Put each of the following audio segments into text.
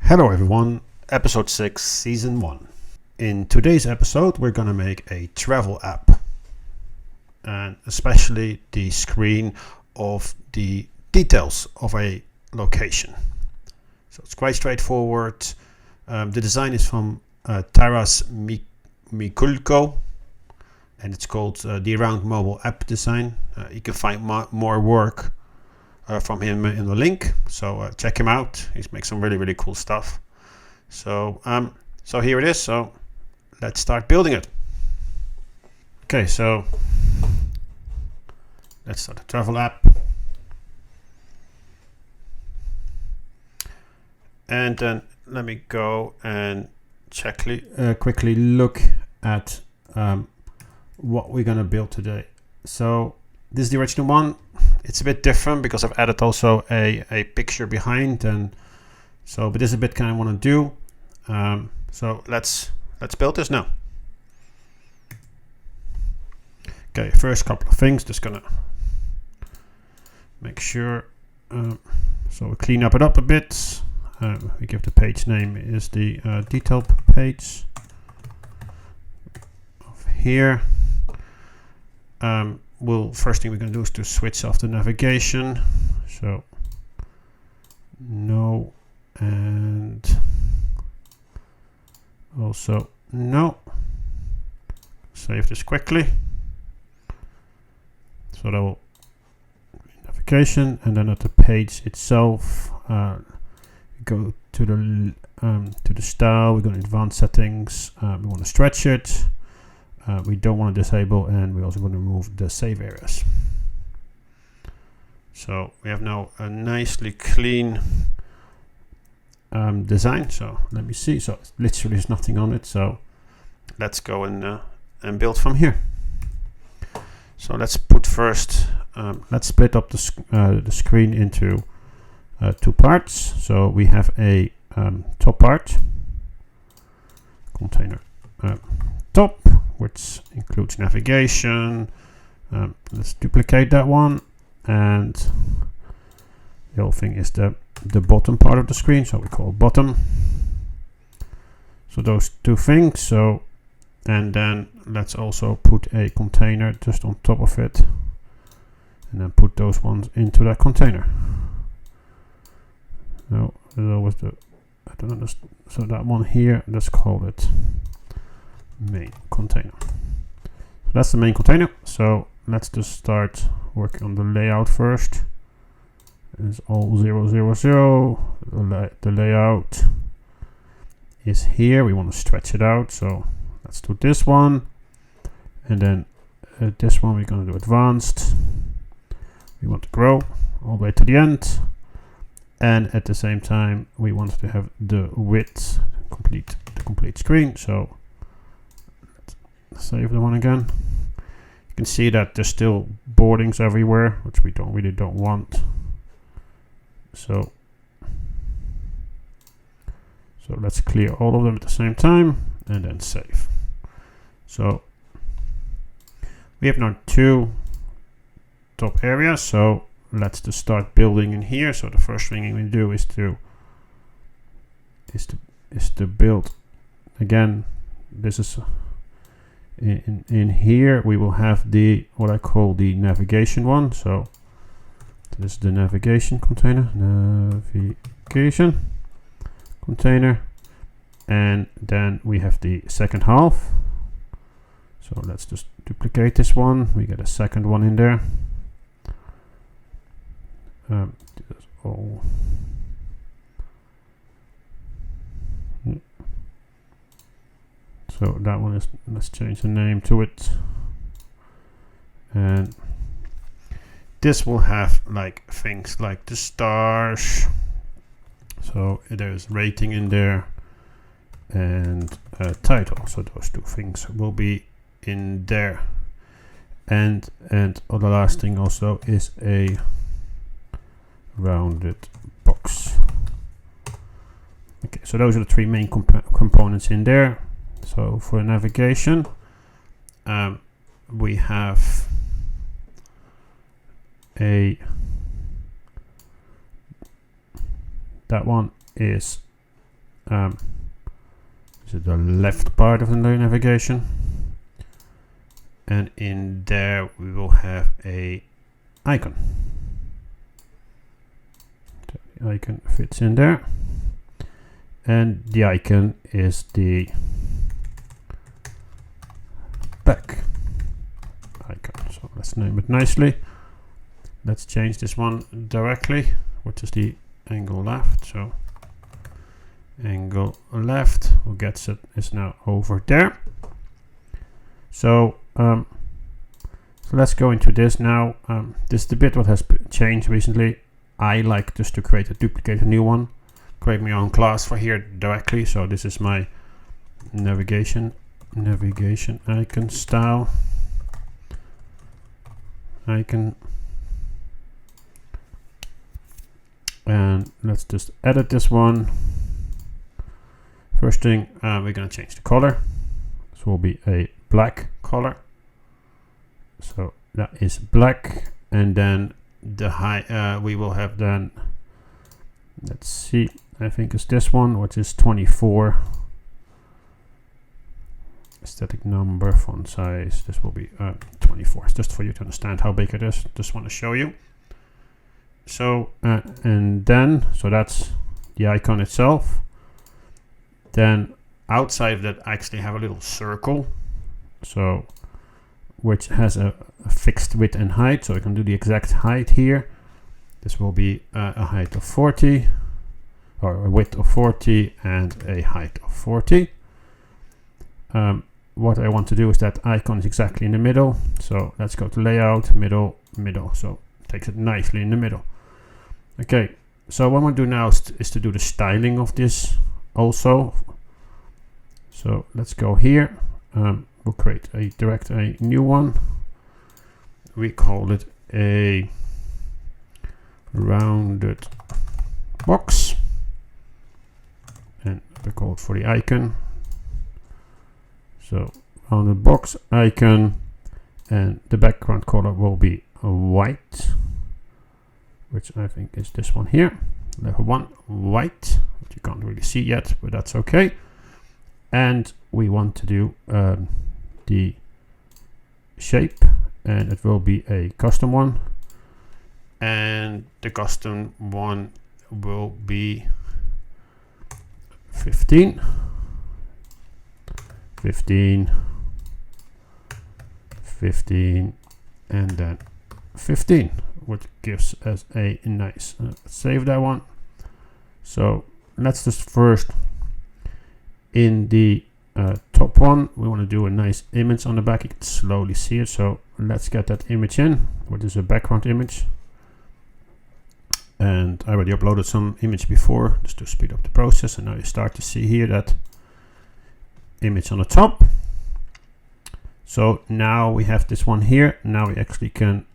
Hello everyone, episode 6, season 1. In today's episode we're going to make a travel app, and especially the screen of the details of a location. So it's quite straightforward. The design is from Taras Mikulko, and it's called the Around Mobile App Design. You can find more work from him in the link, so check him out. He's makes some really cool stuff. So here it is. So let's start building it. Okay, so let's start the travel app, and then let me go and quickly look at what we're gonna build today. So this is the original one. It's a bit different because I've added also a picture behind, and so but this is a bit kind of want to do. So let's build this now. Okay, first couple of things, just gonna make sure. So we clean it up a bit. We give the page name is the detail page of here. First thing we're going to do is to switch off the navigation. So no, and also no. Save this quickly. So that will navigation, and then at the page itself, go to the style. We're going to advanced settings. We want to stretch it. We don't want to disable, and we also want to remove the save areas. So we have now a nicely clean design. So let me see. So literally there's nothing on it. So let's go and build from here. So let's put first. Let's split up the screen into two parts. So we have a top part, container top, which includes navigation. Let's duplicate that one, and the whole thing is the bottom part of the screen, so we call bottom. So those two things. So, and then let's also put a container just on top of it, and then put those ones into that container. No, there's always I don't understand. So that one here, let's call it main container. So that's the main container. So let's just start working on the layout first. It's all 0, 0, 0. The layout is here. We want to stretch it out. So let's do this one, and then this one we're going to do advanced. We want to grow all the way to the end, and at the same time we want to have the width the complete screen. So save the one again. You can see that there's still boardings everywhere, which we really don't want. So let's clear all of them at the same time and then save. So we have now two top areas. So let's just start building in here. So the first thing we do is to build again. This is in here we will have what I call the navigation one. So this is the navigation container, and then we have the second half. So let's just duplicate this one. We get a second one in there. All. So that one is, let's change the name to it, and this will have like things like the stars. So there's rating in there and title. So those two things will be in there, and the last thing also is a rounded box. Okay, so those are the three main components in there. So for navigation, we have that one is this is the left part of the navigation, and in there we will have a icon. So the icon fits in there, and the icon is the back icon. So let's name it nicely. Let's change this one directly, which is the angle left. So angle left, who gets it, is now over there. So so let's go into this now. This is the bit what has changed recently. I like just to duplicate a new one, create my own class for here directly. So this is my navigation icon style icon, and let's just edit this one. First thing, we're going to change the color. This will be a black color. So that is black, and then the high we will have then, let's see, I think it's this one, which is 24. Static number, font size, this will be 24. It's just for you to understand how big it is. Just want to show you. So and then, so that's the icon itself. Then outside of that, I actually have a little circle, so which has a fixed width and height. So I can do the exact height here. This will be a height of 40, or a width of 40 and a height of 40. What I want to do is that icon is exactly in the middle. So let's go to layout, middle. So it takes it nicely in the middle. Okay, so what I'm going to do now is to do the styling of this also. So let's go here. We'll create a new one. We call it a rounded box, and we call it for the icon. So rounded box icon, and the background color will be white, which I think is this one here, level 1 white, which you can't really see yet, but that's okay. And we want to do the shape, and it will be a custom one, and the custom one will be 15, 15, 15, and then 15, which gives us a nice save that one. So let's just first, in the top one, we want to do a nice image on the back. You can slowly see it, so let's get that image in, which is a background image. And I already uploaded some image before just to speed up the process, and now you start to see here that image on the top. So now we have this one here. Now we actually can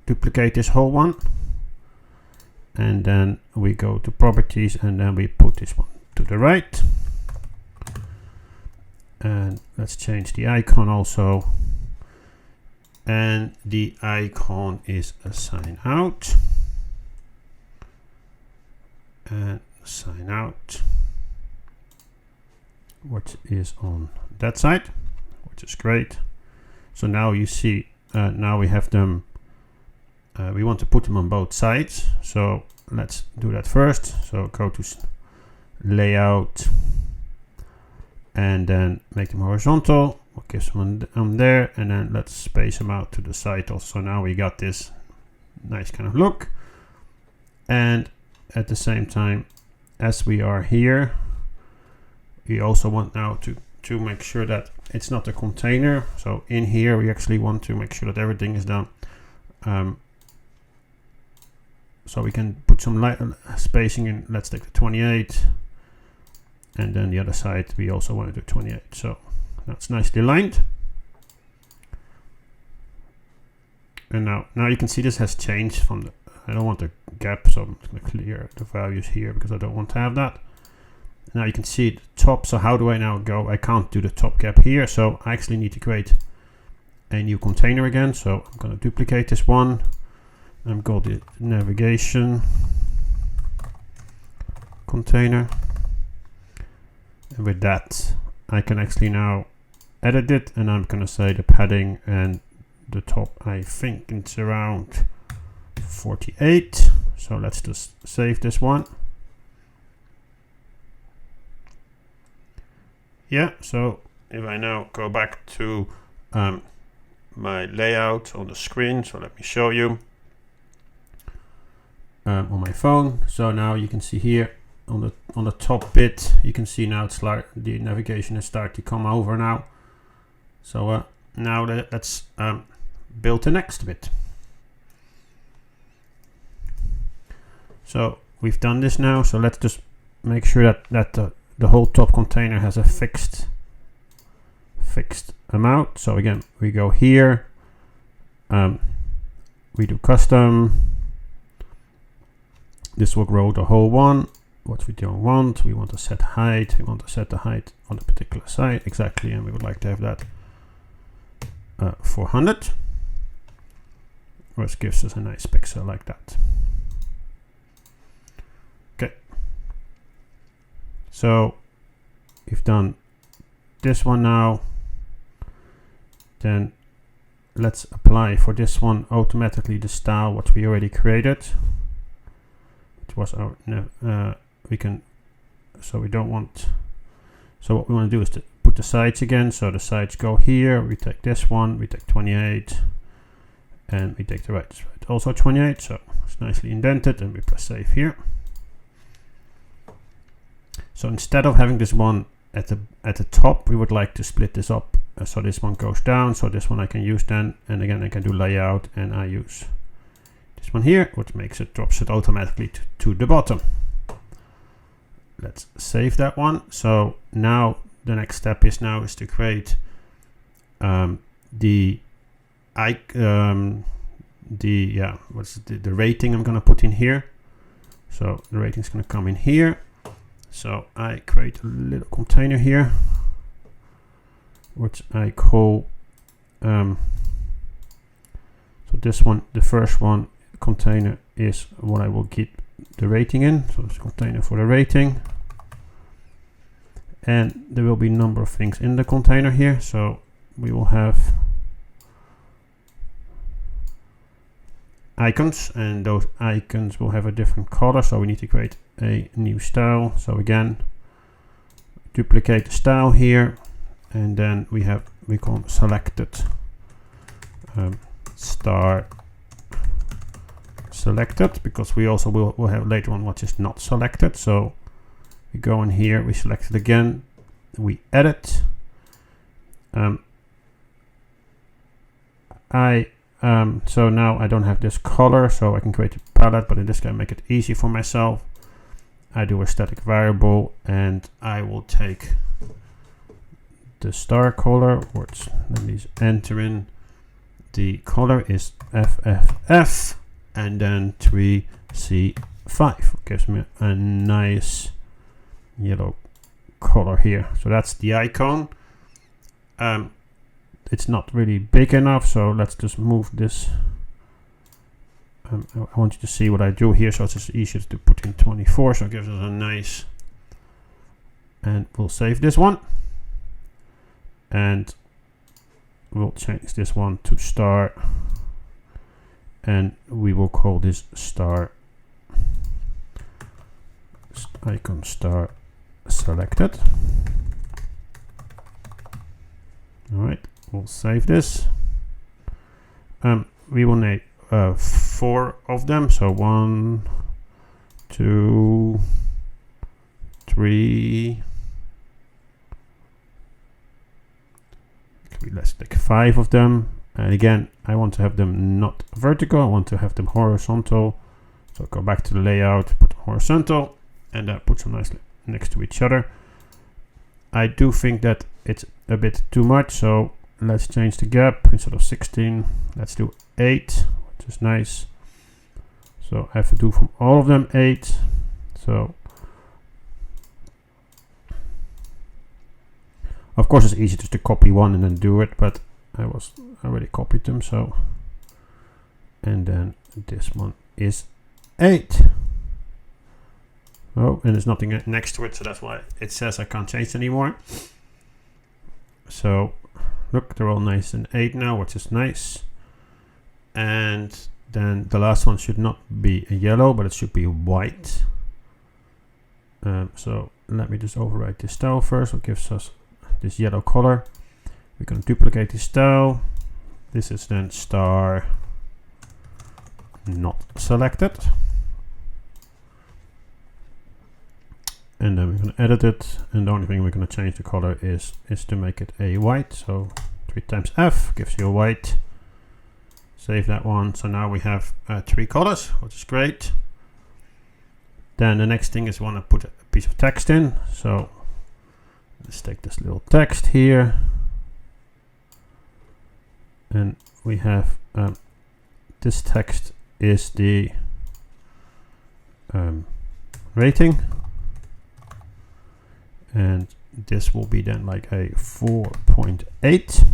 duplicate this whole one, and then we go to properties, and then we put this one to the right. And let's change the icon also, and the icon is a sign out, and sign out, which is on that side, which is great. So now you see, now we have them, we want to put them on both sides, so let's do that first. So go to layout, and then make them horizontal. We'll give them on there, and then let's space them out to the side also. So now we got this nice kind of look, and at the same time as we are here, we also want now to make sure that it's not a container. So in here we actually want to make sure that everything is done. So we can put some spacing in. Let's take the 28, and then the other side we also want to do 28. So that's nicely aligned. And now you can see this has changed from the, I don't want a gap, so I'm going to clear the values here because I don't want to have that. Now you can see the top. So how do I now go? I can't do the top gap here, so I actually need to create a new container again. So I'm going to duplicate this one. I'm going to navigation container, And with that, I can actually now edit it, and I'm gonna say the padding and the top, I think it's around 48. So let's just save this one. Yeah, so if I now go back to my layout on the screen, so let me show you on my phone. So now you can see here on the top bit, you can see now it's like the navigation has started to come over now. So now let's build the next bit. So we've done this now, so let's just make sure that the whole top container has a fixed amount. So again, we go here, we do custom. This will grow the whole one. What we don't want, we want to set height. We want to set the height on a particular side exactly, and we would like to have that 400, which gives us a nice pixel like that. Okay, so we've done this one now. Then let's apply for this one automatically the style what we already created. It was our we can, so we don't want, so what we want to do is to put the sides again. So the sides go here, we take this one, we take 28, and we take the right side also 28, so it's nicely indented, and we press save here. So instead of having this one at the top, we would like to split this up. So this one goes down, so this one I can use then, and again I can do layout, and I use this one here, which drops it automatically to the bottom. Let's save that one. So now the next step is to create the rating I'm gonna put in here. So the rating is gonna come in here. So I create a little container here, which I call so this one, the first one container is what I will keep the rating in. So it's a container for the rating, and there will be a number of things in the container here. So we will have icons, and those icons will have a different color, so we need to create a new style. So again, duplicate the style here, and then we call selected star selected, because we also will have later on what is not selected. So we go in here, we select it again, we edit. So now I don't have this color, so I can create a palette, but in this case make it easy for myself. I do a static variable, and I will take the star color, which let me enter in. The color is FFF, and then 3C5 gives me a nice yellow color here. So that's the icon. It's not really big enough, so let's just move this. I want you to see what I do here, so it's just easier to put in 24, so it gives us a nice, and we'll save this one, and we'll change this one to star, and we will call this star icon star selected. All right, we'll save this. We will need 4 of them, so 1, 2, 3. Let's take 5 of them, and again I want to have them not vertical, I want to have them horizontal. So go back to the layout, put horizontal, and that puts them nicely next to each other. I do think that it's a bit too much, so let's change the gap. Instead of 16, let's do 8, which is nice. So I have to do from all of them 8. So of course it's easy just to copy one and then do it, but I already copied them. So, and then this one is 8. Oh, and there's nothing next to it, so that's why it says I can't change anymore. So look, they're all nice and 8 now, which is nice. And then the last one should not be a yellow, but it should be white. So let me just override this style first, what gives us this yellow color. We're going to duplicate this style. This is then star not selected. And then we're going to edit it, and the only thing we're going to change the color is to make it a white. So 3 times F gives you a white. Save that one. So now we have 3 colors, which is great. Then the next thing is we want to put a piece of text in. So let's take this little text here, and we have this text is the rating. And this will be then like a 4.8.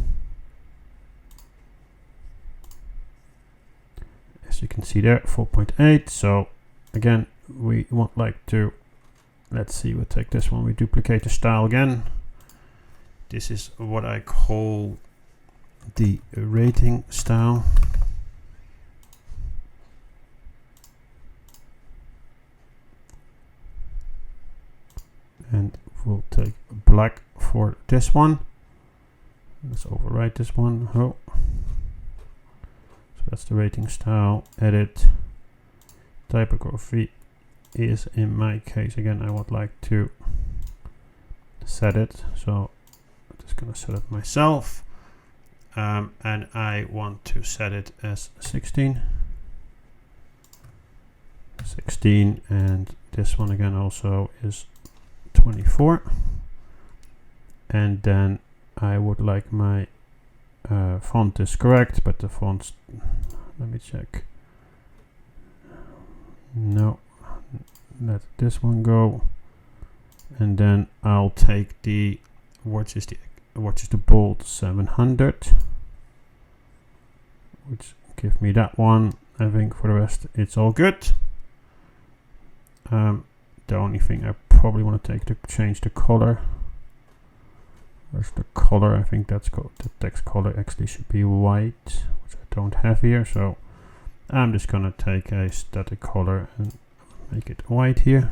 As you can see there, 4.8. So again, we want like to, let's see, we'll take this one, we duplicate the style again. This is what I call the rating style. And we'll take black for this one. Let's overwrite this one. Oh. So that's the rating style. Edit. Typography is, in my case, again, I would like to set it. So I'm just going to set it myself. And I want to set it as 16. 16, and this one again also is 24. And then I would like my font is correct, but the fonts, let me check. No, let this one go. And then I'll take the, what is the bold 700, which give me that one. I think for the rest it's all good. The only thing I probably want to take to change the color. Where's the color? I think that's the text color actually should be white, which I don't have here. So I'm just gonna take a static color and make it white here.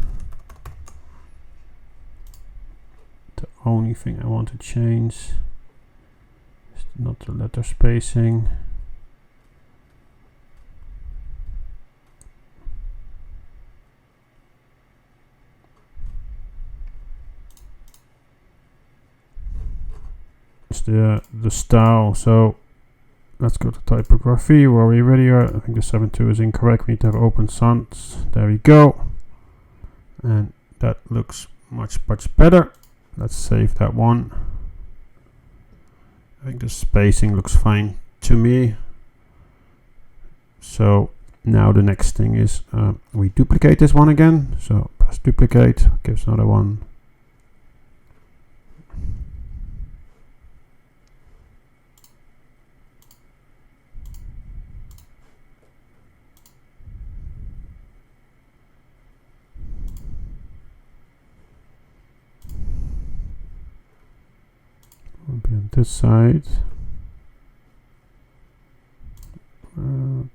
The only thing I want to change is not the letter spacing. The style. So let's go to typography where we already are. I think the 7.2 is incorrect. We need to have open sans. There we go. And that looks much better. Let's save that one. I think the spacing looks fine to me. So now the next thing is we duplicate this one again. So press duplicate, gives another one. Will be on this side.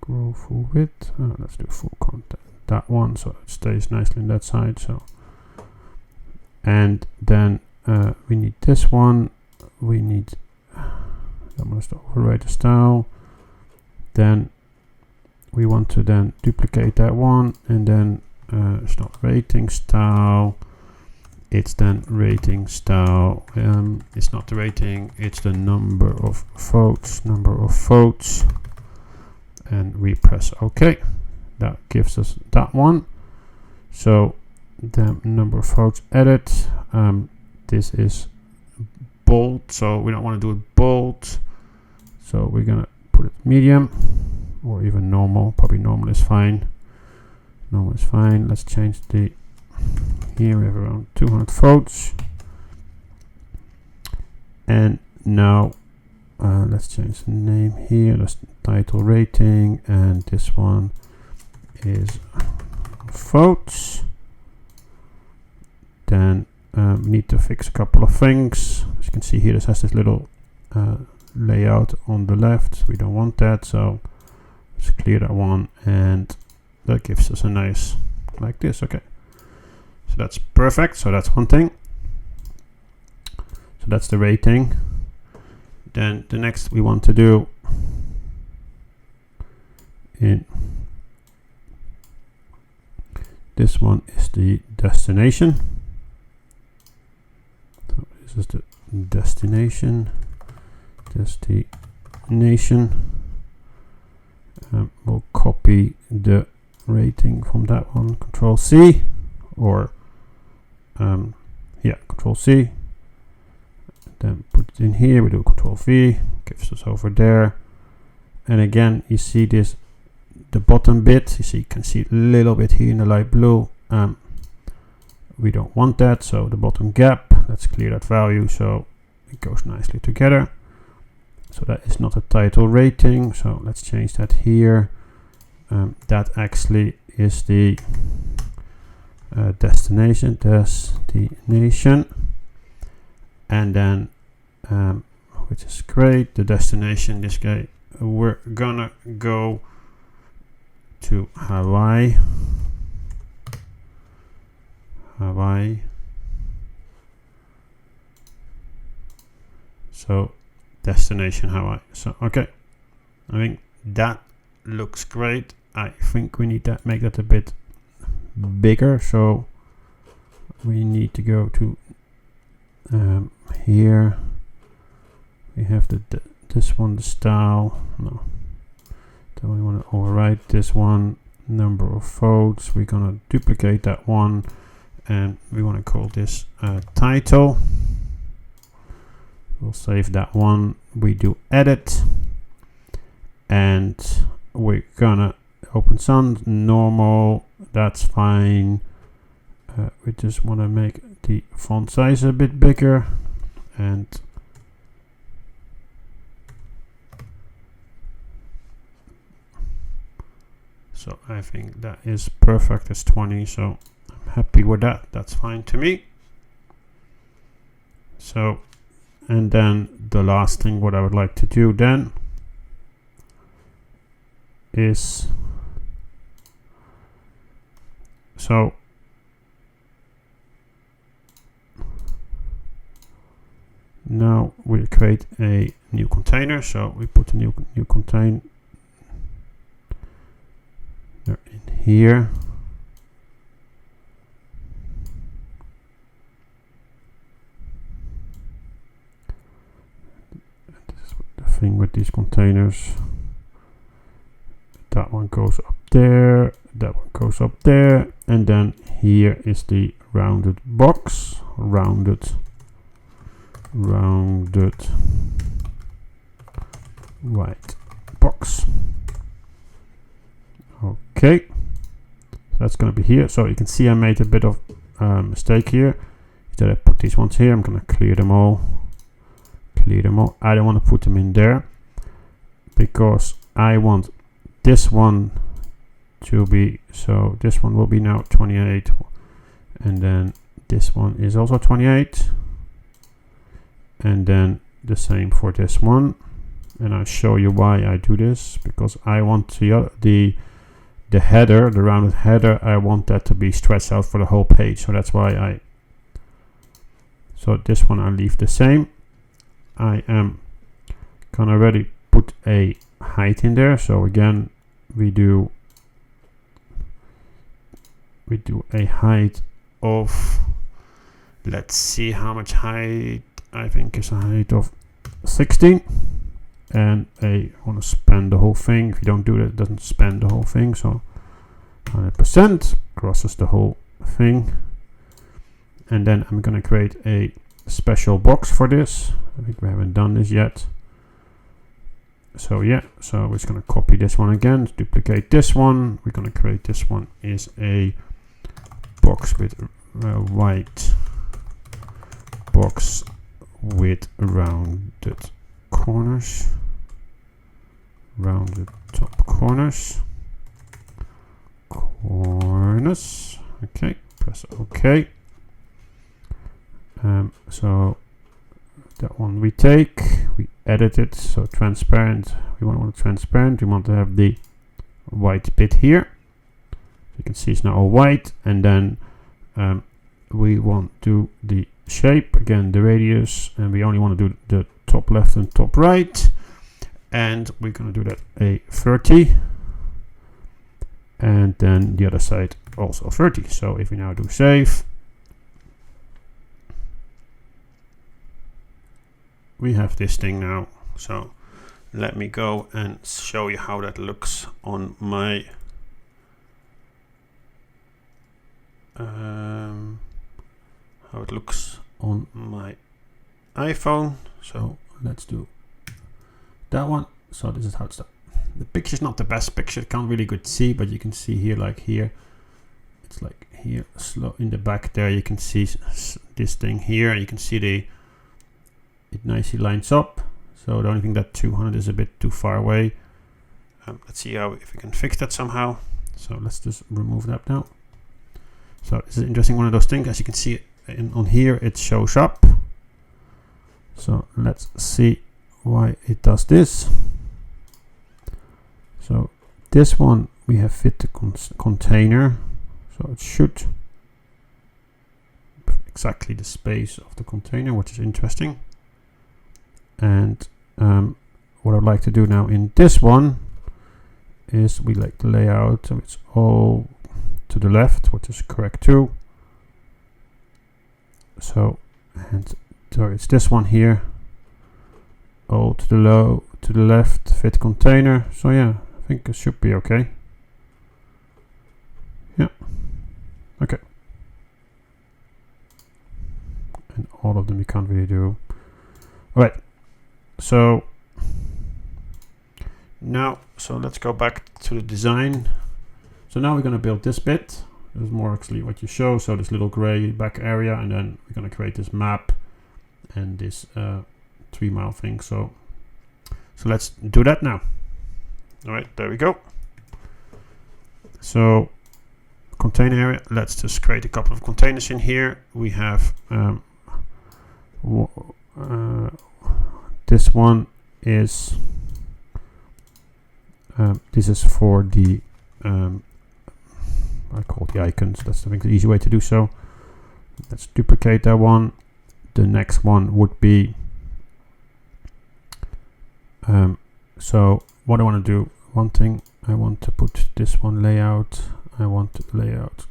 Grow full width. Let's do full content. That one, so it stays nicely on that side. So, and then we need this one. We need. I'm going to override the style. Then we want to then duplicate that one, and then it's not rating style. It's then rating style. It's not the rating, it's the number of votes. And we press OK. That gives us that one. So the number of votes edit. This is bold, so we don't want to do it bold. So we're gonna put it medium or even normal. Probably normal is fine. Normal is fine. Let's change the. Here we have around 200 votes. And now let's change the name here. That's the title rating, and this one is votes. we need to fix a couple of things. As you can see here, this has this little layout on the left. We don't want that, so let's clear that one, and that gives us a nice like this. Okay, so that's perfect. So that's one thing. So that's the rating. Then the next we want to do in this one is the destination. So this is the destination. We'll copy the rating from that one. Control C, or Control C. Then put it in here. We do Control V, gives us over there. And again, you see this, the bottom bit. You can see a little bit here in the light blue. We don't want that, so the bottom gap. Let's clear that value so it goes nicely together. So that is not a title rating, so let's change that here. That actually is the destination, and then which is great, the destination, this guy, we're gonna go to Hawaii. So destination Hawaii. So okay, I think that looks great. I think we need to make that a bit bigger, so we need to go to here. We have this one, the style. No, then we want to overwrite this one. Number of votes, we're gonna duplicate that one, and we want to call this title. We'll save that one. We do edit, and we're gonna open sans, normal, that's fine. We just want to make the font size a bit bigger, and so I think that is perfect. It's 20, so I'm happy with that. That's fine to me. So, and then the last thing what I would like to do then is, so now we create a new container. So we put a new container in here. This is the thing with these containers. That one goes up there, that one goes up there, and then here is the rounded box, rounded white box. Okay, so that's going to be here. So you can see I made a bit of mistake here. Instead I put these ones here, I'm going to clear them all. I don't want to put them in there because I want this one to be, so this one will be now 28, and then this one is also 28, and then the same for this one. And I'll show you why I do this, because I want the header, the rounded header, I want that to be stretched out for the whole page. So that's why so this one I leave the same. I am gonna already put a height in there. So again, we do a height of, let's see how much height, I think is a height of 16. And I want to span the whole thing. If you don't do that, it doesn't span the whole thing. So 100% crosses the whole thing. And then I'm going to create a special box for this. I think we haven't done this yet. So yeah, so we're just going to copy this one again, duplicate this one. We're going to create this one is a box with white box with rounded corners, rounded top corners. Okay, press OK. So that one we take, we edit it, so transparent, we want it transparent, we want to have the white bit here. You can see it's now all white, and then we want to do the shape, again the radius, and we only want to do the top left and top right, and we're going to do that a 30, and then the other side also 30. So if we now do save, we have this thing now. So let me go and show you how that looks on my how it looks on my iPhone. So let's do that one. So this is how it's done. The picture's not the best picture, can't really good see, but you can see here, like here, it's like here, slow in the back there, you can see this thing here, you can see it nicely lines up. So the only thing that 200 is a bit too far away. Let's see if we can fix that somehow. So let's just remove that now. So this is interesting, one of those things, as you can see on here, it shows up. So let's see why it does this. So this one we have fit the container, so it should exactly the space of the container, which is interesting. And what I'd like to do now in this one is we like the layout, so it's all to the left, which is correct too. So, and so it's this one here, all to the left, fit container. So yeah, I think it should be okay. Yeah, okay. And all of them you can't really do. All right. So now, so let's go back to the design. So now we're going to build this bit. This is more actually what you show. So this little gray back area, and then we're going to create this map and this 3 mile thing. So let's do that now. All right, there we go. So container area, let's just create a couple of containers in here. We have this one is this is for the I call it the icons. That's I think the easy way to do so. Let's duplicate that one. The next one would be so what I want to do, one thing, I want to put this one layout, I want the layout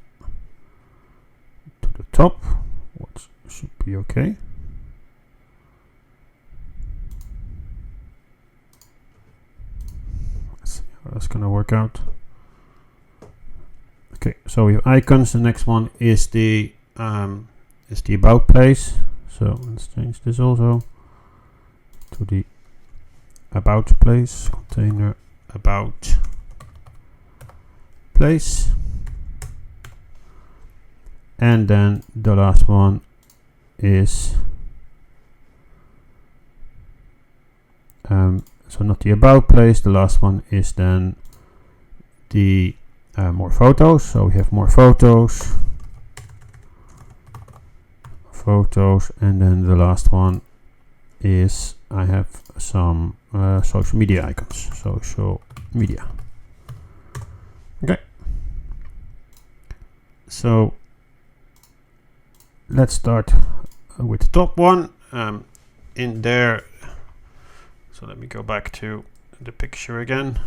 to the top, which should be okay. Let's see how that's gonna work out. Okay, so we have icons. The next one is the about place. So let's change this also to the about place, container about place. And then the last one is so not the about place, the last one is then the more photos. So we have more photos, and then the last one is I have some social media icons, social media. Okay, so let's start with the top one. In there, so let me go back to the picture again.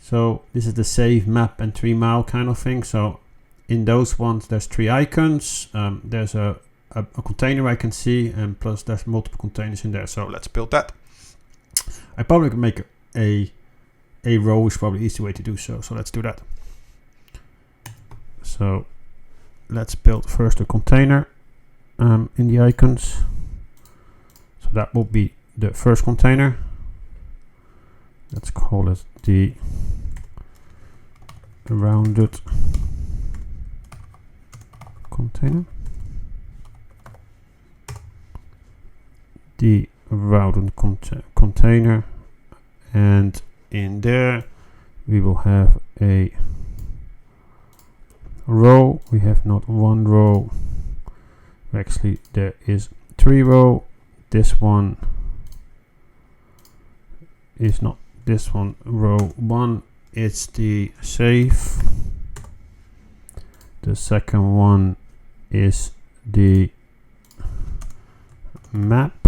So this is the save, map and 3 mile kind of thing. So in those ones there's 3 icons, there's a container I can see, and plus there's multiple containers in there. So let's build that. I probably can make a row, is probably the easy way to do so. So let's do that. So let's build first a container in the icons. So that will be the first container. Let's call it the rounded container. The rounded container, and in there we will have a row. We have not one row, Actually, there is 3 row. This one is not this one. Row 1, it's the save. The second one is the map,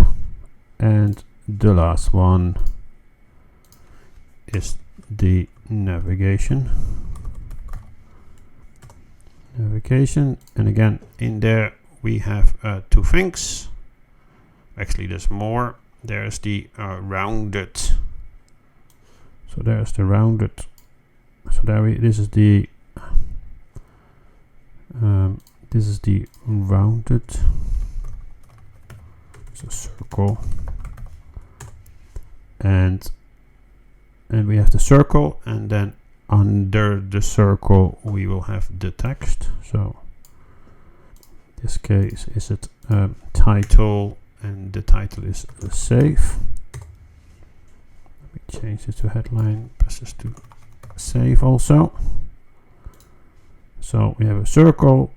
and the last one is the navigation. And again, in there we have 2 things. Actually, there's more. There's the rounded. So there's the rounded. So there this is the rounded. It's a circle, and we have the circle, and then under the circle we will have the text. So in this case is it title, and the title is save. Let me change it to headline, press this to save also. So we have a circle,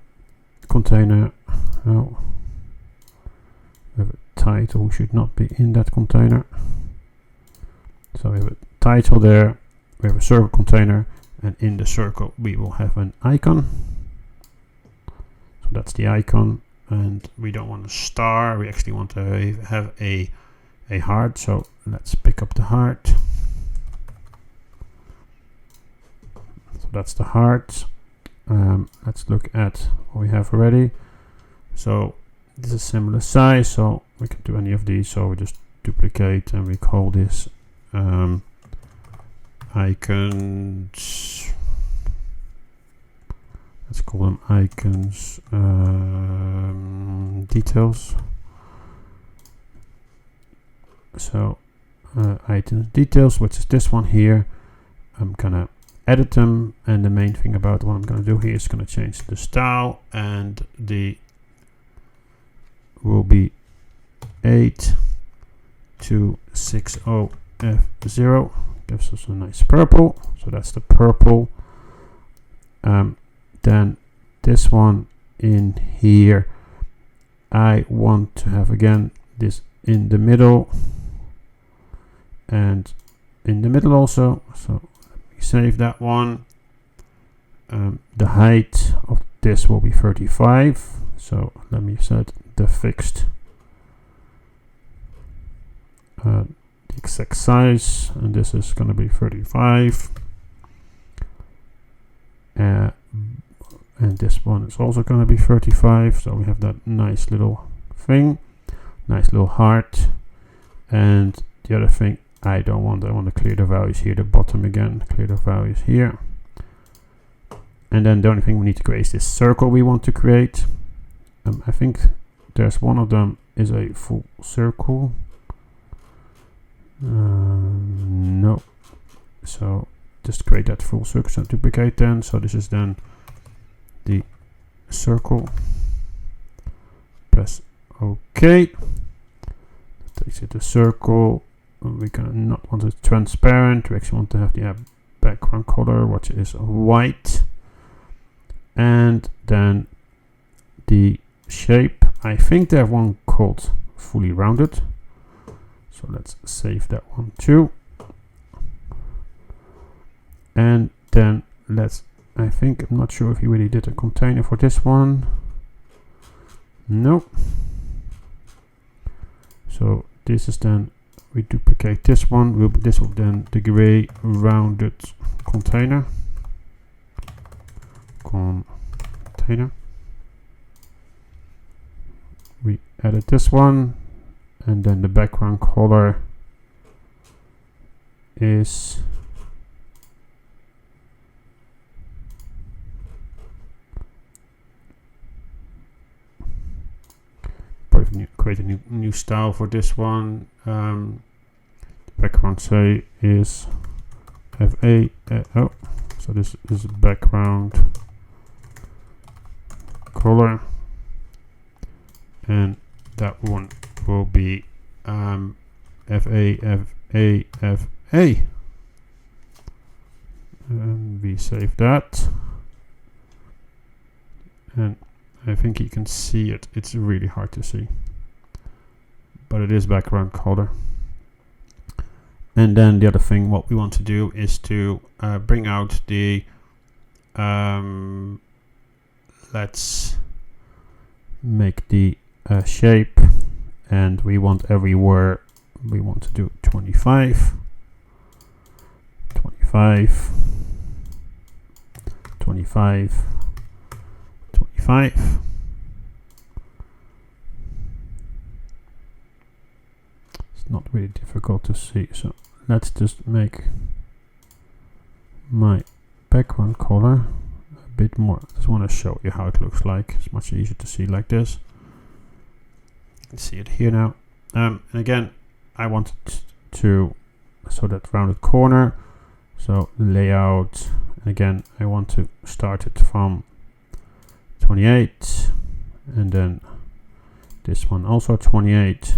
container. Oh, we have a title, should not be in that container. So we have a title there, we have a circle container, and in the circle we will have an icon. So that's the icon, and we don't want a star, we actually want to have a heart. So let's pick up the heart. So that's the heart. Let's look at what we have already. So this is similar size, so we can do any of these. So we just duplicate and we call this icons. Let's call them icons details. So items details, which is this one here. I'm gonna edit them, and the main thing about what I'm going to do here is going to change the style, and the will be 8260F0, gives us a nice purple. So that's the purple. Then this one in here, I want to have again this in the middle and in the middle also. So save that one. The height of this will be 35. So let me set the fixed the exact size, and this is going to be 35. And this one is also going to be 35. So we have that nice little thing, nice little heart. And the other thing, I want to clear the values here, the bottom again, clear the values here. And then the only thing we need to create is this circle we want to create. I think there's one of them is a full circle. No. So just create that full circle, so duplicate then. So this is then the circle. Press OK. That takes it to circle. We're gonna not want it transparent. We actually want to have the background color, which is white. And then the shape, I think they have one called fully rounded. So let's save that one too. And then let's, I think, I'm not sure if he really did a container for this one. Nope. So this is then, we duplicate this one. This will then the gray rounded container. We added this one, and then the background color is create a new style for this one. Background say is FA. So this is a background color, and that one will be FA. And we save that, and I think you can see it. It's really hard to see, but it is background color. And then the other thing what we want to do is to bring out the let's make the shape, and we want everywhere, we want to do 25, 25, 25, 25. It's not really difficult to see, so let's just make my background color a bit more. I just want to show you how it looks like. It's much easier to see like this. You can see it here now. And again, I wanted to so that rounded corner. So layout, again, I want to start it from 28, and then this one also 28.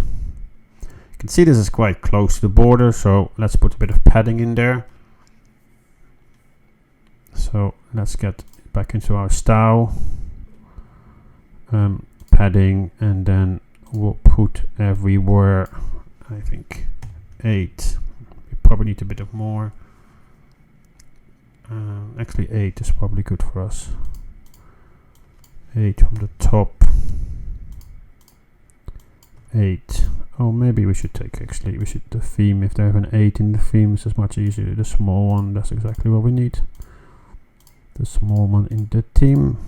You can see this is quite close to the border, so let's put a bit of padding in there. So let's get back into our style, padding, and then we'll put everywhere, I think 8. We probably need a bit of more. Actually 8 is probably good for us. 8 on the top. 8. Oh, maybe we should take, actually, we should, the theme, if they have an 8 in the theme, this is much easier. The small one, that's exactly what we need. The small one in the theme.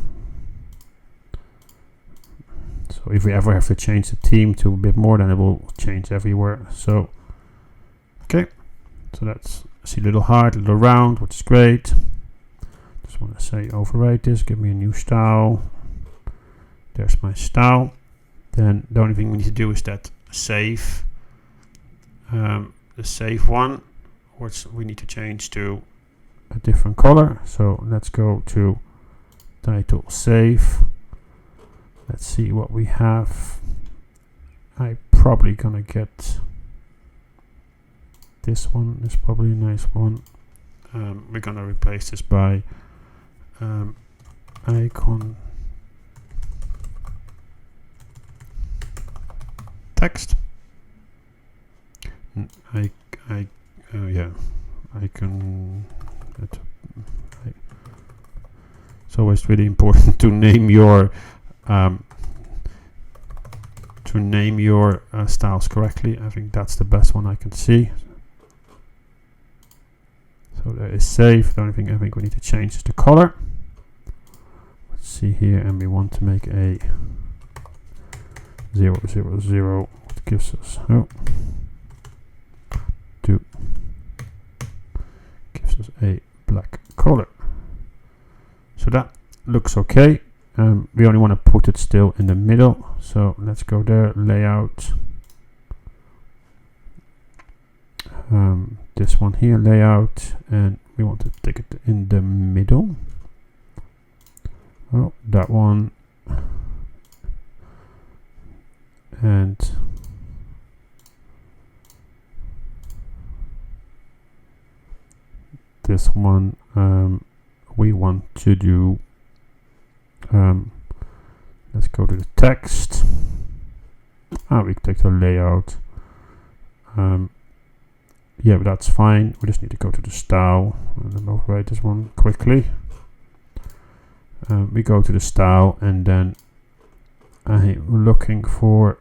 So if we ever have to change the theme to a bit more, then it will change everywhere. So, okay. So that's, see, little heart, little round, which is great. Just want to say overwrite this, give me a new style. There's my style. Then the only thing we need to do is that save, the save one, which we need to change to a different color. So let's go to title save. Let's see what we have. I'm probably gonna get this one. Is probably a nice one. We're gonna replace this by icon text. Yeah, icon. It's always really important to name your styles correctly. I think that's the best one I can see. So there is save. The only thing I think we need to change is the color. Let's see here, and we want to make a 0, 0, 0. It gives us gives us a black color. So that looks okay. We only want to put it still in the middle. So let's go there, layout. This one here, layout, and we want to take it in the middle. Oh, that one. And this one, we want to do, let's go to the text. We take the layout. Yeah, but that's fine. We just need to go to the style, and then overwrite this one quickly. We go to the style, and then I'm looking for,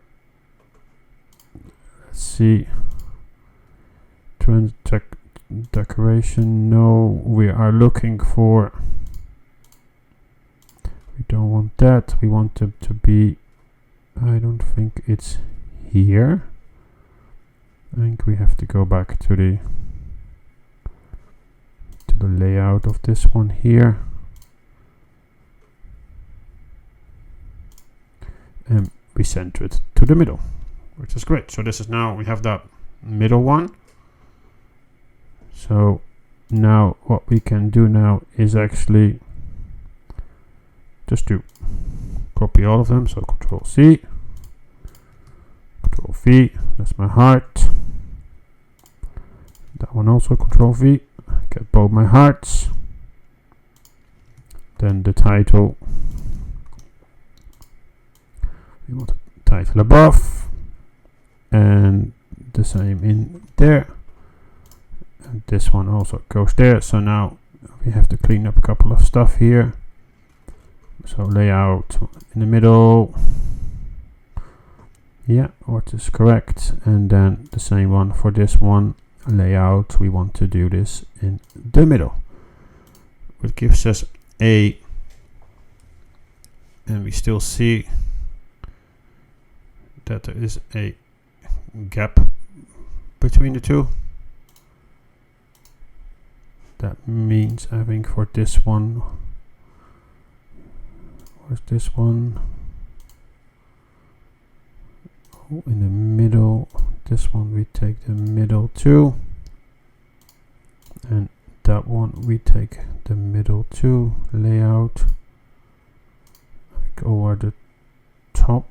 let's see, trend decoration. No, we are looking for, we don't want that. We want it to be, I don't think it's here. I think we have to go back to the layout of this one here. And we center it to the middle, which is great. So this is now, we have that middle one. So now what we can do now is actually just to copy all of them. So Control C, Control V, that's my heart. That one also Control V, get both my hearts. Then the title, we want a title above, and the same in there, and this one also goes there. So now we have to clean up a couple of stuff here. So layout in the middle, yeah, what is correct, and then the same one for this one. Layout, we want to do this in the middle, which gives us a, and we still see that there is a gap between the two. That means, I think, for this one, where's this one? Oh, in the middle. This one we take the middle too, and that one we take the middle too. Layout, go over the top.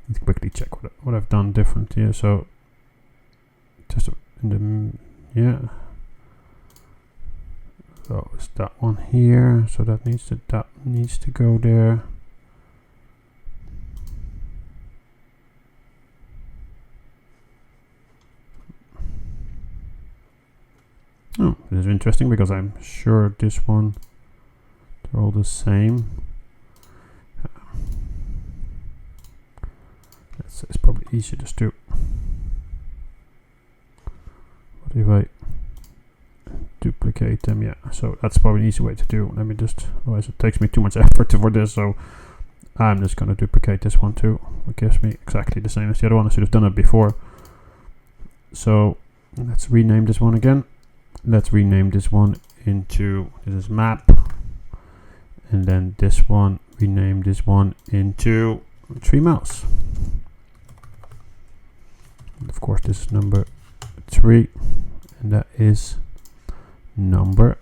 Let's quickly check what I've done different here. So just in the, yeah, so it's that one here, so that needs to go there. Oh, this is interesting because I'm sure this one, they're all the same. It's probably easier just to, what if I duplicate them? Yeah, so that's probably an easy way to do. Let me just, otherwise it takes me too much effort for this, so I'm just going to duplicate this one too. It gives me exactly the same as the other one. I should have done it before. So let's rename this one again. Let's rename this one into, this is map, and then this one, rename this one into 3 mouse. And of course this is number 3, and that is number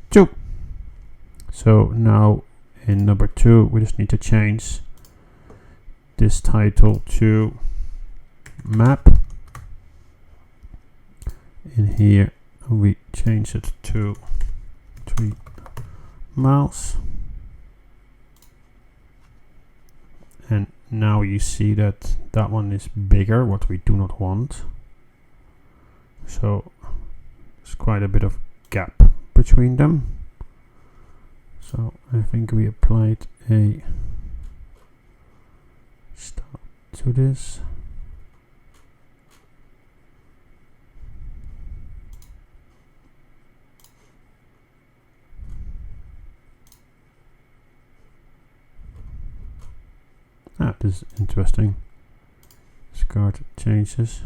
2. So now in number 2 we just need to change this title to map. In here we change it to 3 mouse, and now you see that that one is bigger, what we do not want. So there's quite a bit of gap between them. So I think we applied a stop to this. Ah, this is interesting. Discard changes.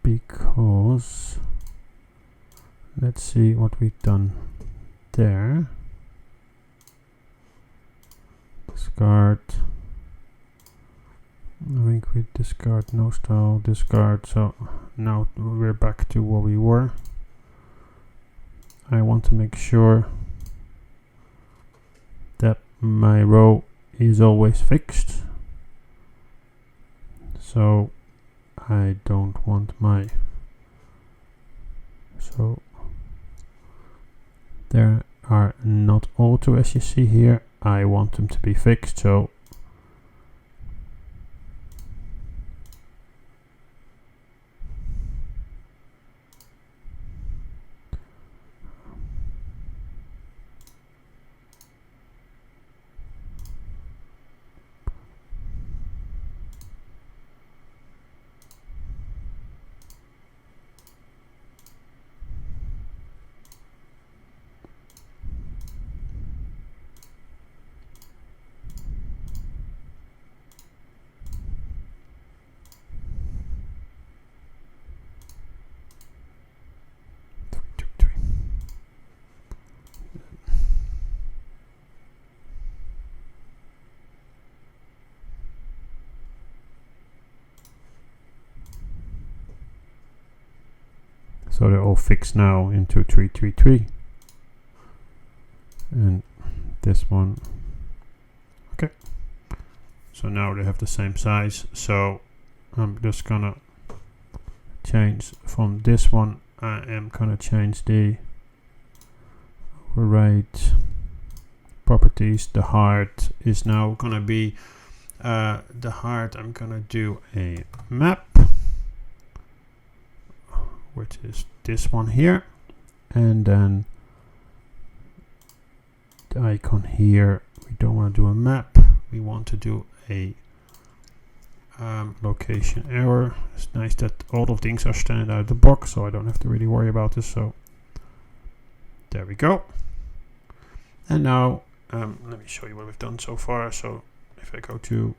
Because let's see what we've done there. Discard. I think we discard no style, discard. So now we're back to where we were. I want to make sure that my row is always fixed, so I don't want my, so there are not auto as you see here. I want them to be fixed, so so they're all fixed now into 333. and this one. Okay, so now they have the same size. So I'm just gonna change from this one. I am gonna change the override properties. The heart is now gonna be the heart. I'm gonna do a map, which is this one here, and then the icon here, we don't want to do a map, we want to do a location error. It's nice that all of things are standard out of the box, so I don't have to really worry about this. So there we go. And now let me show you what we've done so far. So if I go to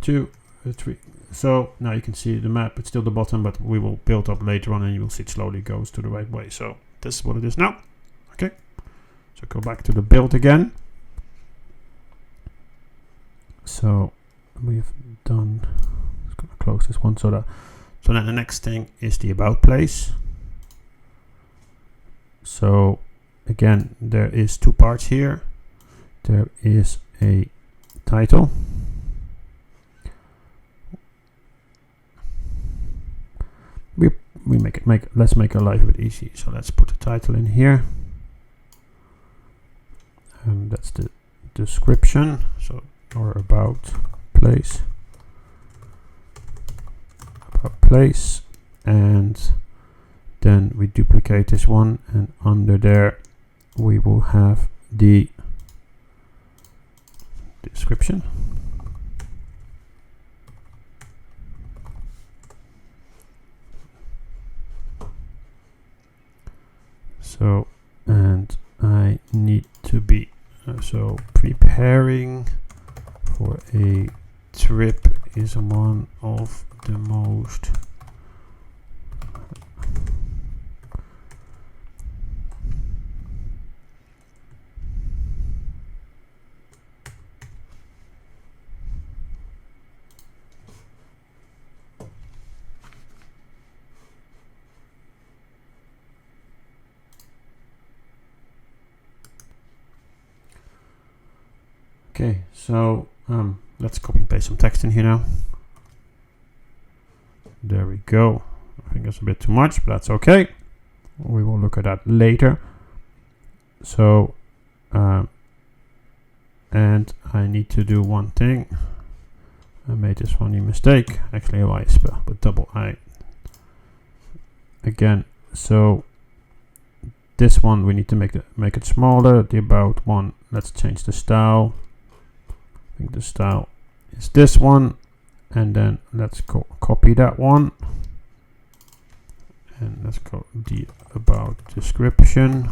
2, 3, so now you can see the map. It's still the bottom, but we will build up later on, and you will see it slowly goes to the right way. So this is what it is now. Okay, so go back to the build again. So we've done, I'm gonna close this one. So then the next thing is the about place. So again, there is 2 parts here. There is a title. Let's make our life a bit easy. So let's put the title in here. That's the description. So, or about place, and then we duplicate this one, and under there we will have the description. So, and I need to be so preparing for a trip is one of the most okay, so let's copy and paste some text in here now. There we go. I think that's a bit too much, but that's okay. We will look at that later. So, and I need to do one thing. I made this funny mistake. Actually, how I spell, but double I. Again, so this one we need to make it smaller. The about one, let's change the style. I think the style is this one, and then let's copy that one, and let's go the about description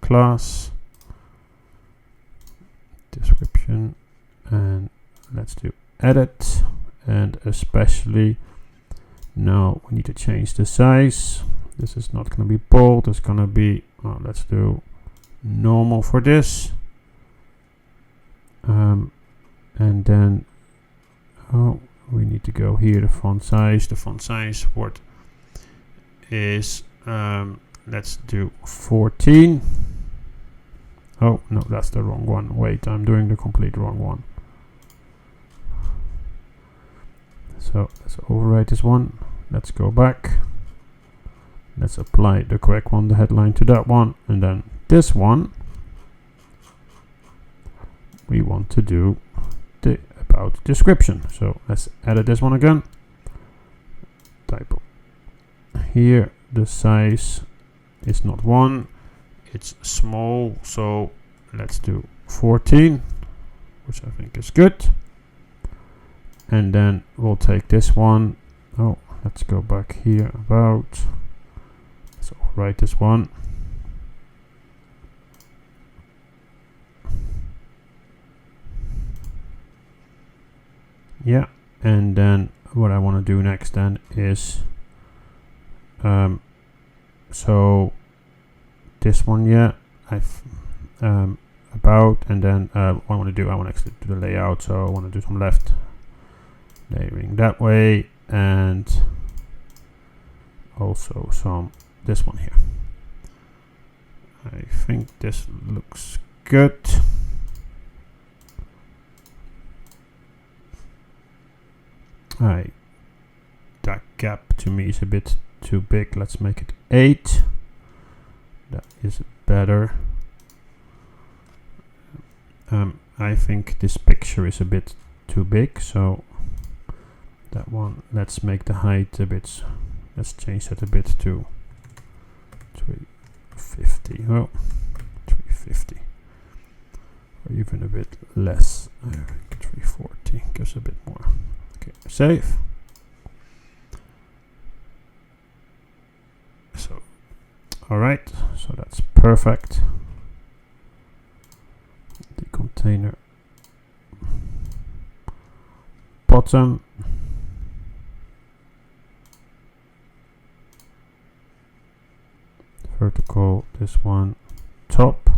class description, and let's do edit, and especially now we need to change the size. This is not going to be bold, it's going to be let's do normal for this. And then we need to go here, the font size. The font size what is let's do 14. Oh no, that's the wrong one. Wait, I'm doing the complete wrong one. So let's overwrite this one. Let's go back. Let's apply the correct one, the headline, to that one, and then this one we want to do the about description. So let's edit this one again. Typo. Here the size is not 1, it's small, so let's do 14, which I think is good. And then we'll take this one. Oh, let's go back here, about. So write this one. Yeah, and then what I want to do next then is so this one, yeah, I've about, and then what I want to do, I want to actually do the layout, so I want to do some left layering that way, and also some this one here. I think this looks good. Alright, that gap to me is a bit too big. Let's make it 8. That is better. I think this picture is a bit too big, so that one, let's make the height a bit, let's change that a bit to 350. Well, 350, or even a bit less. I think 340 gives a bit more. Okay, save. So, all right, so that's perfect. The container bottom, vertical, this one top,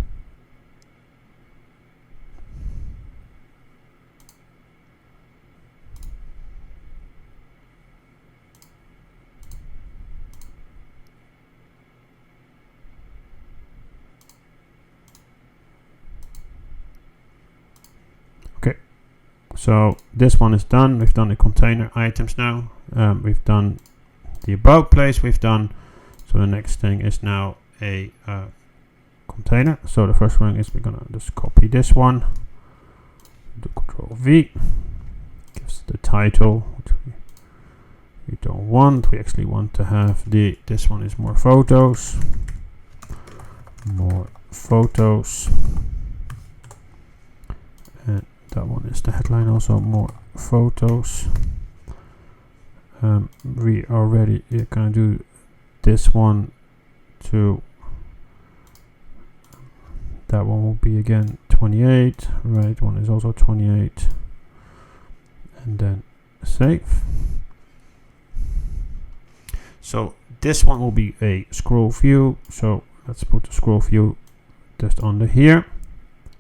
so this one is done. We've done the container items now. We've done the about place. We've done. So the next thing is now a container. So the first one is we're gonna just copy this one. Do Control V. Gives the title, which we don't want. We actually want to have this one is more photos. More photos. And that one is the headline, also more photos. We already gonna do this one to that one will be again 28. Right one is also 28, and then save. So this one will be a scroll view. So let's put the scroll view just under here,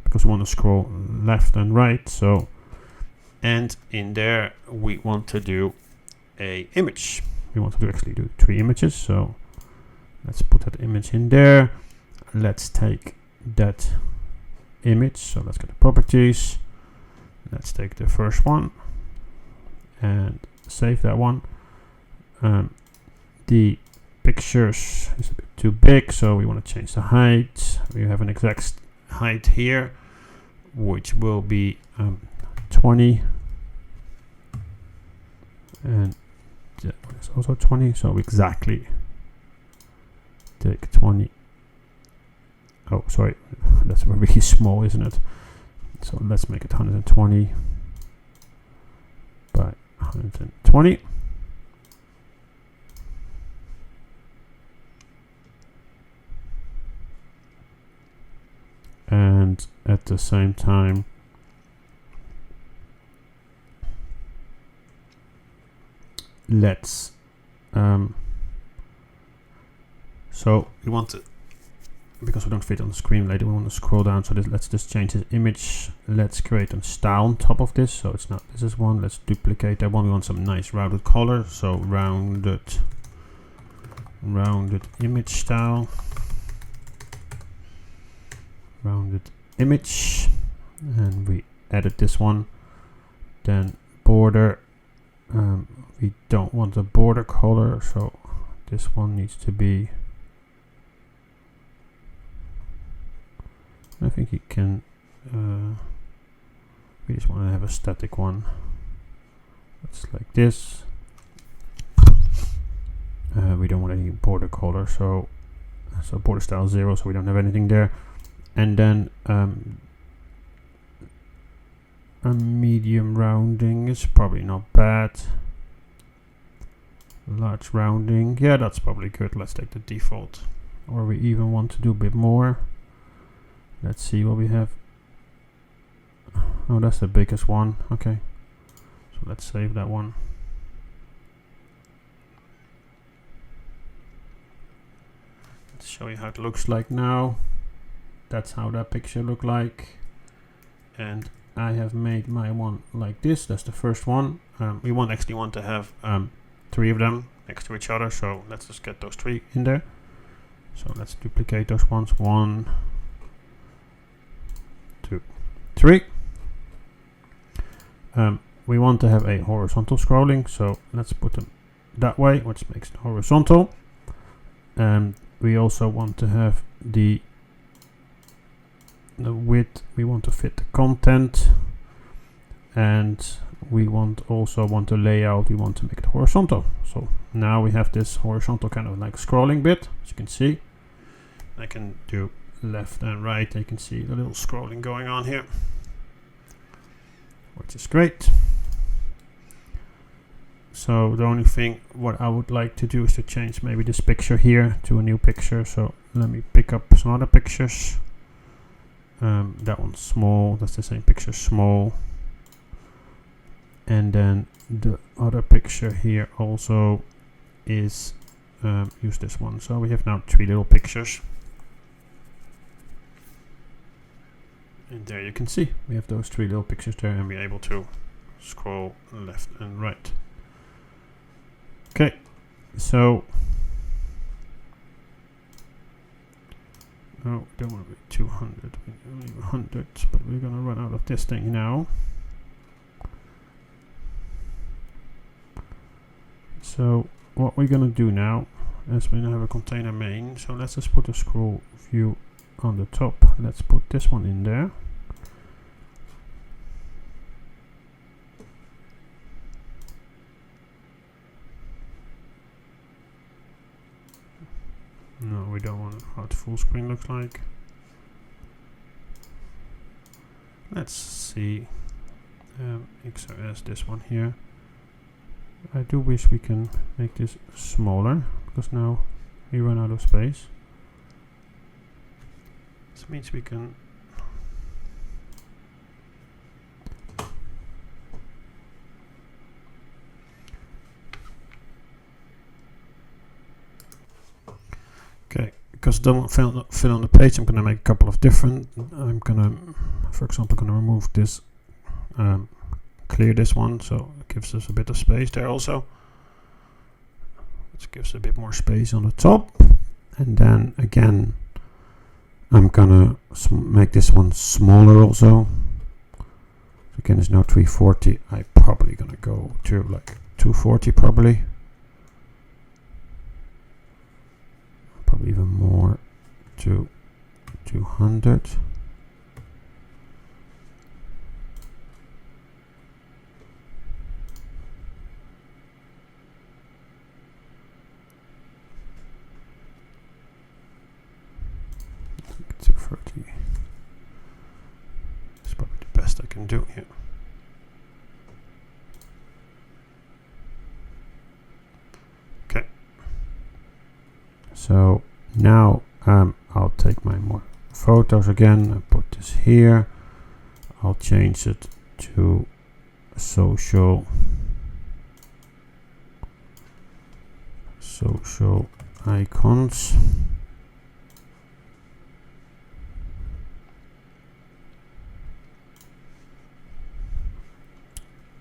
because we want to scroll left and right. So, and in there we want to do a image. We want to actually do 3 images. So let's put that image in there. Let's take that image. So let's get the properties. Let's take the first one and save that one. The pictures is a bit too big, so we want to change the height. We have an exact height here, which will be 20, and that one is also 20, so we exactly take 20. Oh, sorry, that's really small, isn't it? So let's make it 120 by 120. And at the same time, let's so we want to, because we don't fit on the screen later, we want to scroll down. So let's just change this image. Let's create a style on top of this. So it's not, this is one. Let's duplicate that one. We want some nice rounded color. So rounded image style. Rounded image, and we added this one. Then border, we don't want a border color, so this one needs to be, I think you can we just want to have a static one. It's like this. We don't want any border color, so border style 0, so we don't have anything there. And then a medium rounding is probably not bad. Large rounding, yeah, that's probably good. Let's take the default, or we even want to do a bit more. Let's see what we have. Oh, that's the biggest one. Okay, so let's save that one. Let's show you how it looks like now. That's how that picture looked like, and I have made my one like this. That's the first one. We actually want to have 3 of them next to each other, so let's just get those 3 in there. So let's duplicate those ones. 1, 2, 3. We want to have a horizontal scrolling, so let's put them that way, which makes it horizontal. And we also want to have the width. We want to fit the content, and we also want the layout. We want to make it horizontal. So now we have this horizontal kind of like scrolling bit, as you can see. I can do left and right. You can see the little scrolling going on here, which is great. So the only thing what I would like to do is to change maybe this picture here to a new picture. So let me pick up some other pictures. That one's small. That's the same picture, small. And then the other picture here also is use this one. So we have now 3 little pictures. And there you can see we have those 3 little pictures there, and we're able to scroll left and right. Okay, so no, we don't want to be 200, we only 100, but we're going to run out of this thing now. So what we're going to do now is we're going to have a container main. So let's just put a scroll view on the top. Let's put this one in there. No, we don't want how the full screen looks like. Let's see. XOS, this one here. I do wish we can make this smaller, because now we run out of space. This means we can because it doesn't fit on the page, I'm going to make a couple of different. I'm going to, for example, remove this, clear this one, so it gives us a bit of space there also. It gives a bit more space on the top. And then again, I'm going to make this one smaller also. Again, it's now 340. I'm probably going to go to like 240 probably. Probably even more to 200. It's probably the best I can do here. Okay. So now I'll take my more photos again and put this here. I'll change it to social icons.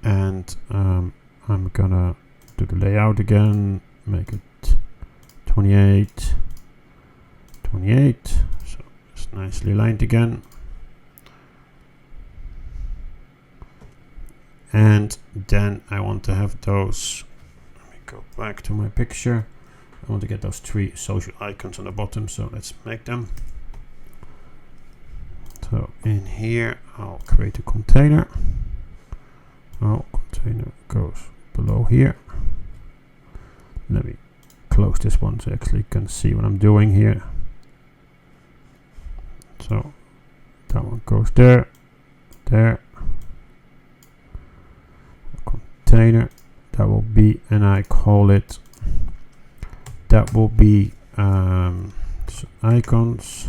And I'm gonna do the layout again, make it 28, so it's nicely aligned again. And then I want to have those, let me go back to my picture. I want to get those 3 social icons on the bottom, so let's make them. So in here I'll create a container. Oh, container goes below here. Let me close this one so you actually can see what I'm doing here. So that one goes there, there. Container, that will be, and I call it, that will be icons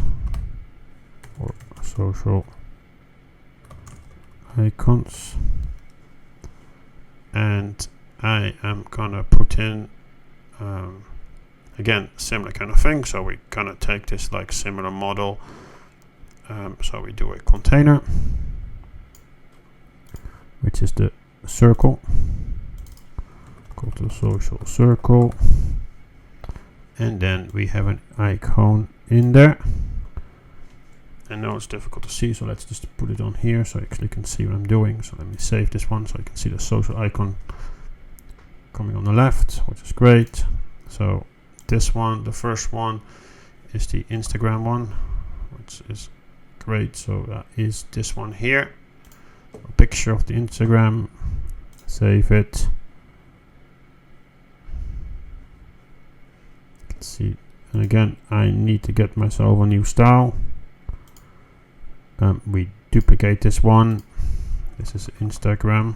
or social icons. And I am gonna put in again similar kind of thing, so we're gonna take this like similar model, so we do a container, which is the circle, go to social circle, and then we have an icon in there. And now it's difficult to see, so let's just put it on here so you actually can see what I'm doing. So let me save this one so you can see the social icon coming on the left, which is great. So this one, the first one, is the Instagram one, which is great. So that is this one here, a picture of the Instagram. Save it. Let's see, and again I need to get myself a new style. We duplicate this one. This is Instagram.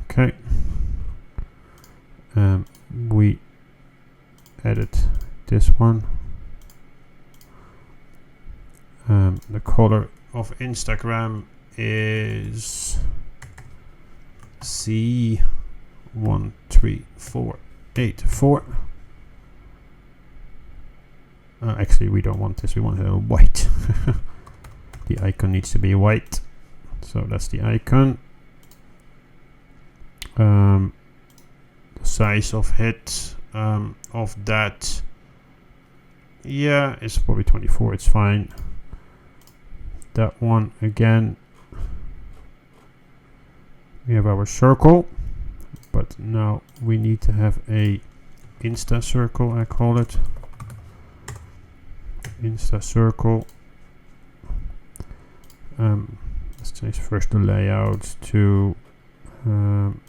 Okay. We edit this one. The color of Instagram is C13484. Actually, we don't want this. We want it white. The icon needs to be white. So that's the icon. The size of it of that, yeah, it's probably 24. It's fine. That one again. We have our circle, but now we need to have a Insta circle. I call it Insta circle. Let's change first the layout to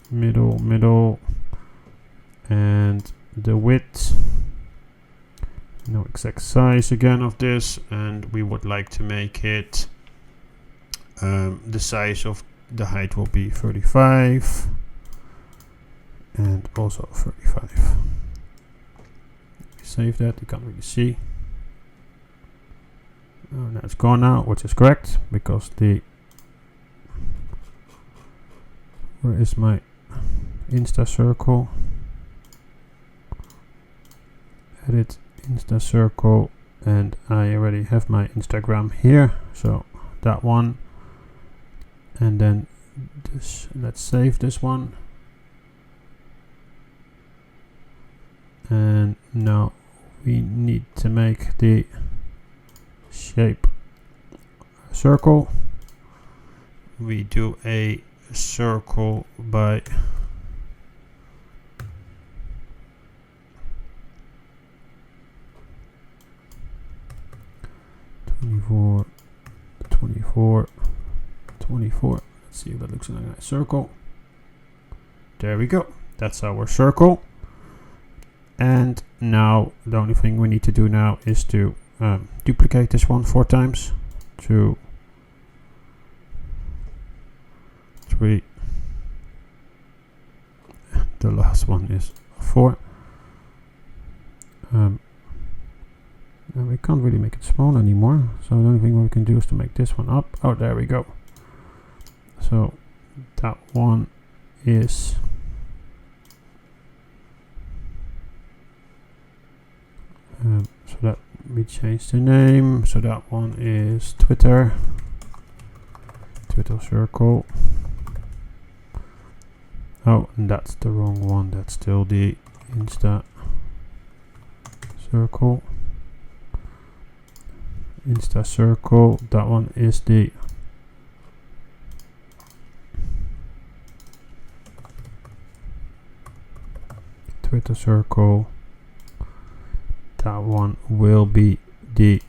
middle, and the width. No exact size again of this, and we would like to make it the size of the height will be 35 and also 35. Save that. You can't really see. Oh, now it's gone now, which is correct because the where is my Insta circle? Edit Insta circle, and I already have my Instagram here, so that one, and then this. Let's save this one, and now we need to make the shape a circle. We do a circle by .24. Let's see if that looks like a circle. There we go. That's our circle. And now the only thing we need to do now is to duplicate this one 4 times. 2, 3. The last one is 4. Now we can't really make it small anymore, so the only thing we can do is to make this one up. Oh, there we go. So that one is so that we change the name. So that one is Twitter circle. Oh, and that's the wrong one. That's still the Insta circle. Insta circle. That one is the Twitter circle. That one will be the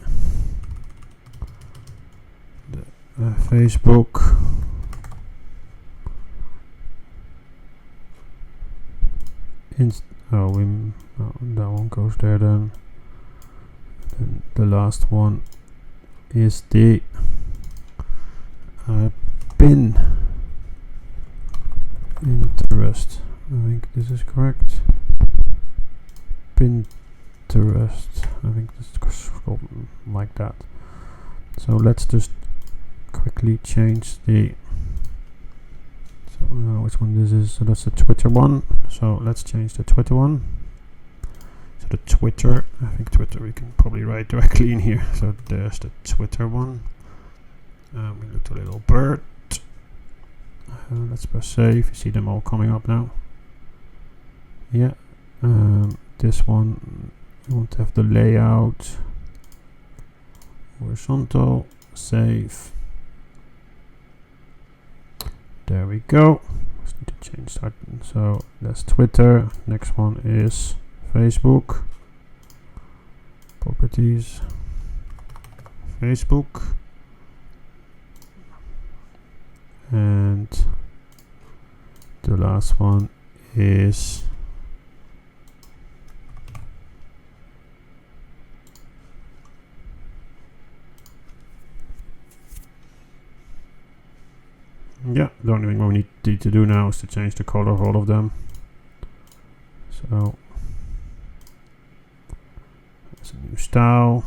Facebook. That one goes there then. And the last one is the Pinterest. I think this is correct. Pinterest. I think this is like that. So let's just quickly change the. So which one this is? So that's the Twitter one. So let's change the Twitter one. So the Twitter, I think Twitter we can probably write directly in here. So there's the Twitter one. We looked a little bird. Let's press save. You see them all coming up now. Yeah. This one, you want to have the layout horizontal. Save. There we go. Just need to change that. So that's Twitter. Next one is Facebook. Properties. Facebook. And the last one is the only thing we need to do now is to change the color of all of them. So there's a new style.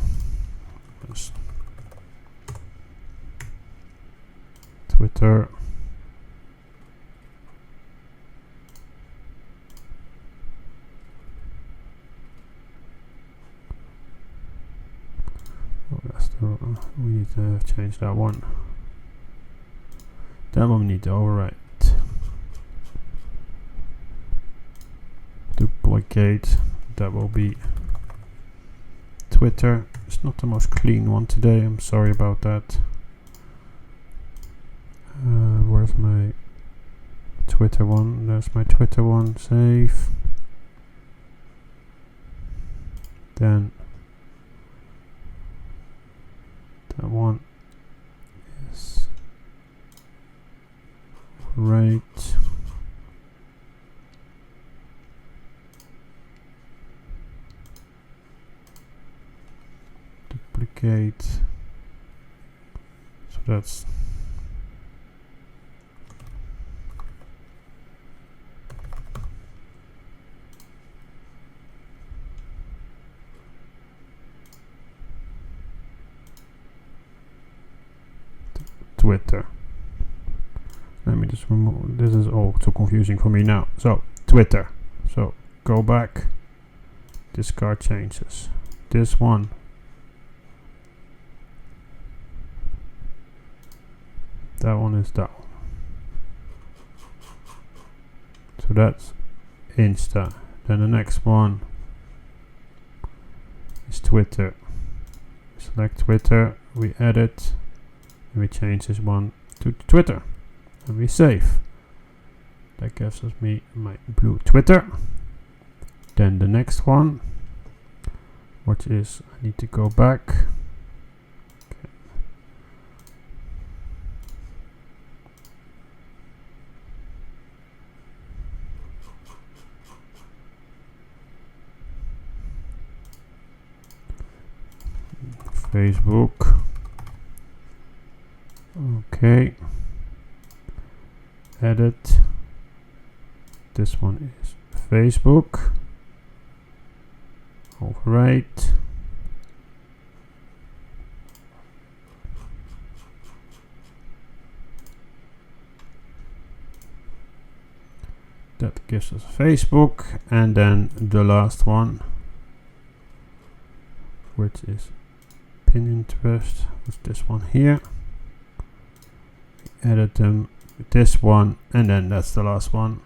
There's Twitter. Oh, that's the, we need to have changed that one. That one we need to overwrite. Duplicate. That will be Twitter. It's not the most clean one today. I'm sorry about that. Where's my Twitter one? There's my Twitter one. Save. Then that one is right. Duplicate. So that's Twitter. Let me just remove, this is all too confusing for me now. So Twitter. So go back, discard changes. This one. That one is that one. So that's Insta. Then the next one is Twitter. Select Twitter, we edit, and we change this one to Twitter. And we save. That gives us me my blue Twitter. Then the next one, which is, I need to go back. Okay. Facebook. Okay. Edit. This one is Facebook. Overwrite. That gives us Facebook, and then the last one, which is Pinterest, with this one here. Edit them with this one, and then that's the last one.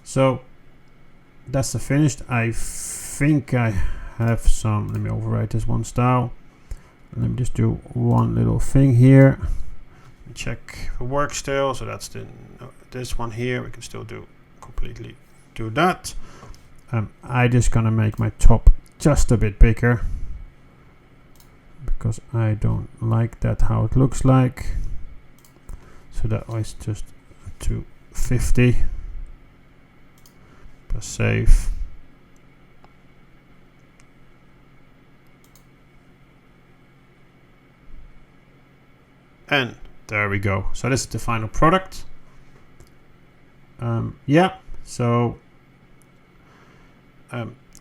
So that's the finished. I think I have some, let me overwrite this one style. Let me just do one little thing here. Check the work still, so that's the this one here. We can still do completely do that. I just gonna make my top just a bit bigger because I don't like that how it looks like. So that was just 250. Press save. And there we go. So this is the final product. Yeah, so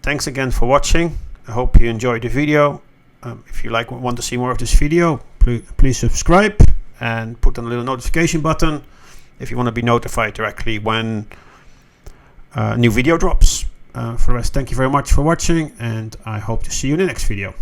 thanks again for watching. I hope you enjoyed the video. If you want to see more of this video, please subscribe and put on a little notification button if you want to be notified directly when a new video drops. For the rest, thank you very much for watching, and I hope to see you in the next video.